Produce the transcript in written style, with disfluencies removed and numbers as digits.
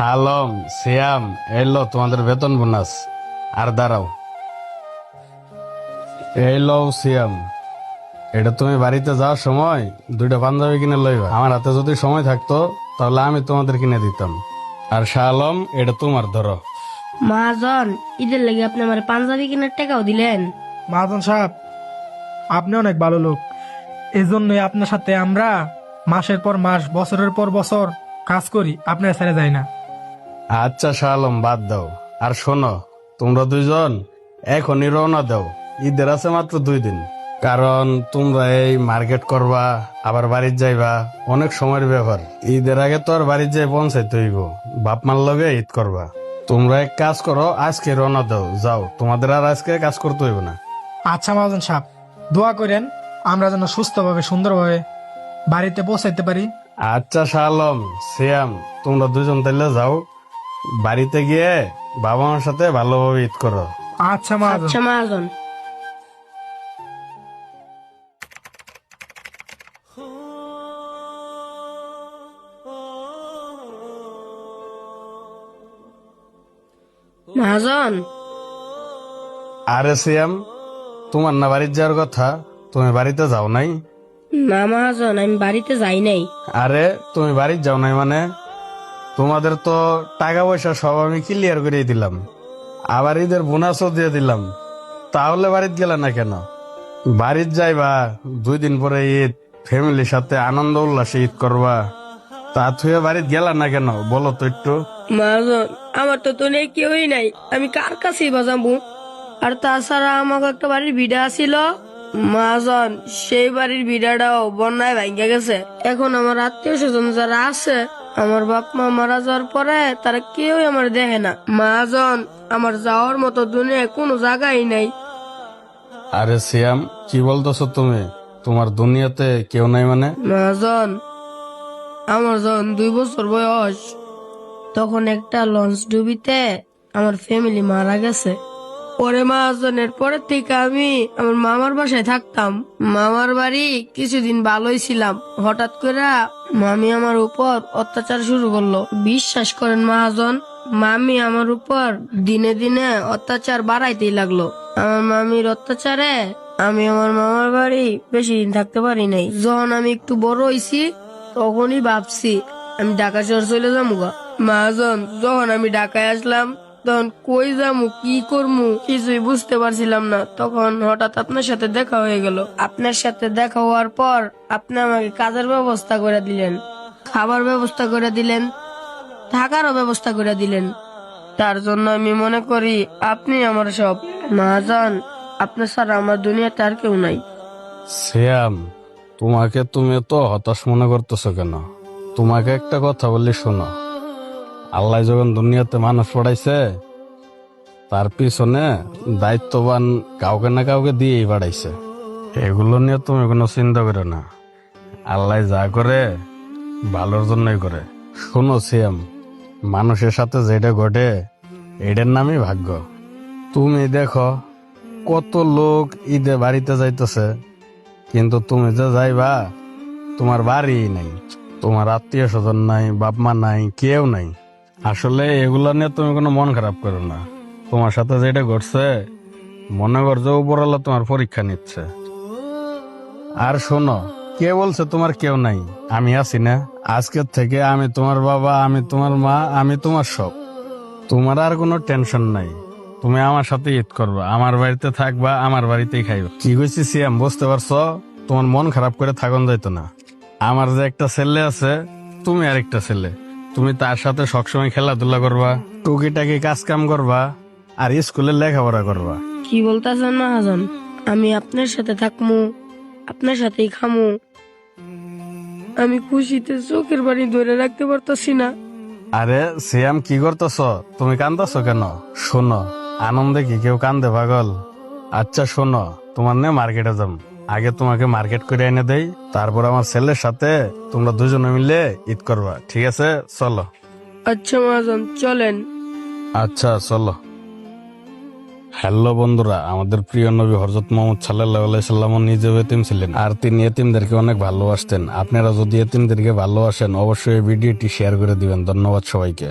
শালম, সিয়াম, এলো তোমাদের বেতন বোনাস। আর দাঁড়াও, এলো সিয়াম, এটা তুমি বাড়িতে যাওয়ার সময় দুইটা পাঞ্জাবি কিনে লইবা। আমার হাতে যদি সময় থাকতো তাহলে আমি তোমাদের কিনে দিতাম। আর শালম, এটা তোমার, ধরো। মহাজন, ঈদের লেগে আপনি আমার পাঞ্জাবি কেনার টাকাও দিলেন। মহাজন সাহেব, আপনি অনেক ভালো লোক। এজন্যই আপনার সাথে আমরা মাসের পর মাস, বছরের পর বছর কাজ করি, আপনার ছেড়ে যাই না। আচ্ছা শালম, বাদ দাও। আর শোনো, তোমরা দুইজন এখনই রওনা দাও। ঈদের আছে মাত্র 2 দিন। কারণ তোমরা এই মার্কেট করবা, আবার বাড়ির যাইবা, অনেক সময়ের ব্যাপার। ঈদের আগে তো আর বাড়ির যাই পৌঁছাইতে হইব। বাপ মার লগে ঈদ করবা। তোমরা এক কাজ করো, আজকে রওনা দাও, যাও। তোমাদের আর আজকে কাজ করতে হইব না। আচ্ছা মহাজন সাহেব, দোয়া করেন আমরা যেন সুস্থভাবে সুন্দরভাবে বাড়িতে পৌঁছাইতে পারি। আচ্ছা শালম, সিয়াম, তোমরা দুজন তাইলে যাও। বাড়িতে গিয়ে বাবা মার সাথে ভালোভাবে ঈদ করো। আচ্ছা মহাজন। আচ্ছা মহাজন। মহাজন, আরে সিয়াম, তোমার না বাড়ির যাওয়ার কথা? তুমি বাড়িতে যাও নাই? না মহাজন, আমি বাড়িতে যাই নাই। আরে তুমি বাড়িতে যাও নাই মানে? তোমাদের তো টাকা পয়সা সব আমি ক্লিয়ার করে দিলাম, আবার ঈদের বোনাসও দিয়ে দিলাম। তাহলে বাড়িতে গেলে না কেন? বাড়িতে যাইবা, 2 দিন পরে ঈদ, ফ্যামিলির সাথে আনন্দ উল্লাসে ঈদ করবা। তা থুয়ে বাড়িতে গেলা না কেন বলো তো একটু। মহাজন, আমার তো তো নেই, কেউই নাই, আমি কার কাছেই বাজাবো? আর তাছাড়া আমাকে একটা বাড়ির ভিড়া ছিল মহাজন, সেই বাড়ির ভিড়াটাও বন্যায় ভাঙ্গা গেছে। এখন আমার আত্মীয় স্বজন যারা আছে, আমার বাপ মা মারা যাওয়ার পরে তারা কেউ আমার দেখে না মহাজন। আমার যাওয়ার মতো দুনিয়ায় কোনো জায়গাই নাই। আরে সিয়াম, কি বলতেছো তুমি? তোমার দুনিয়াতে কেউ নাই মানে? মহাজন, আমার যখন 2 বছর বয়স, তখন একটা লঞ্চ ডুবিতে আমার ফ্যামিলি মারা গেছে। পরে মহাজনের পরে থেকে আমি আমার মামার বাসায় থাকতাম। মামার বাড়ি কিছুদিন ভালোই ছিলাম, হঠাৎ করে মামি আমার উপর অত্যাচার শুরু করলো। বিশ্বাস করেন মহাজন, মামি আমার উপর দিনে দিনে অত্যাচার বাড়াইতেই লাগলো। আমার মামির অত্যাচারে আমি আমার মামার বাড়ি বেশি দিন থাকতে পারি নাই। যখন আমি একটু বড় হইছি, তখনই ভাবছি আমি ঢাকা শহর চলে যাবো গা। মহাজন, যখন আমি ঢাকায় আসলাম, তখন কই যামু, কি করমু, কিছুই বুঝতে পারছিলাম না। তখন হঠাৎ আপনার সাথে দেখা হয়ে গেল। আপনার সাথে দেখা হওয়ার পর আপনি আমাকে কাজের ব্যবস্থা করে দিলেন, খাবার ব্যবস্থা করে দিলেন, থাকারও ব্যবস্থা করে দিলেন। তার জন্য আমি মনে করি আপনি আমার সব। মহাজন, আপনার ছাড়া আমার দুনিয়াতে আর কেউ নাই। সিয়াম, তোমাকে তুমি তো হতাশ মনে করতেছো কেন? তোমাকে একটা কথা বললি শোনো। আল্লাহ যখন দুনিয়াতে মানুষ পড়াইছে, তার পিছনে দায়িত্ববান কাউকে না কাউকে দিয়েই পাঠাইছে। এগুলো নিয়ে তুমি কোনো চিন্তা করো না। আল্লাহ যা করে ভালোর জন্যই করে। শোনো সিয়াম, মানুষের সাথে যেটা ঘটে এটার নামই ভাগ্য। তুমি দেখো, কত লোক ঈদে বাড়িতে যাইতেছে, কিন্তু তুমি যে যাইবা, তোমার বাড়ি নাই, তোমার আত্মীয় স্বজন নাই, বাপ মা নাই, কেউ নাই। আসলে এগুলা নিয়ে তুমি কোনো মন খারাপ করো না। তোমার সাথে যেটা ঘটছে, মনে করছো উপরওয়ালা তোমার পরীক্ষা নিচ্ছে। আর শোনো, কে বলছে তোমার কেউ নাই? আমি আছি না। আজকের থেকে আমি তোমার বাবা, আমি তোমার মা, আমি তোমার সব। তোমার আর কোনো টেনশন নাই। তুমি আমার সাথে ঈদ করবা, আমার বাড়িতে থাকবা, আমার বাড়িতেই খাইবা। কি কইছি সিয়াম, বুঝতে পারছো? তোমার মন খারাপ করে থাকুন যাইতো না। আমার যে একটা ছেলে আছে, তুমি আরেকটা ছেলে, তুমি তার সাথে সবসময় খেলাধুলা করবা, টুকিটাকি কাজ কাম করবা, আর স্কুলে লেখাপড়া করবা। কি বলতেছেন মহাজন? আমি আপনার সাথে থাকমু, আপনার সাথেই খামু। আমি খুশিতে চোখের পানি ধরে রাখতে পারতাছি না। আরে সিয়াম, কি করতেছ? তুমি কান্দাছো কেন? শোনো, আনন্দে কি কেউ কান্দে পাগল? আচ্ছা শোনো, তোমার নে মার্কেটে যাম। আগে তোমাকে মার্কেট করে এনে দেই, তারপর আমার ছেলের সাথে তোমরা দুজনে মিলে ঈদ করবা, ঠিক আছে? চলো। আচ্ছা মহাজন, চলেন। আচ্ছা চলো। হ্যালো বন্ধুরা, আমাদের প্রিয় নবী হযরত মুহাম্মদ সাল্লাল্লাহু আলাইহি সাল্লাম নিজেও এতিম ছিলেন, আর তিনি এতিমদেরকে অনেক ভালোবাসতেন। আপনারা যদি এতিমদেরকে ভালোবাসেন, অবশ্যই এই ভিডিওটি শেয়ার করে দিবেন। ধন্যবাদ সবাইকে।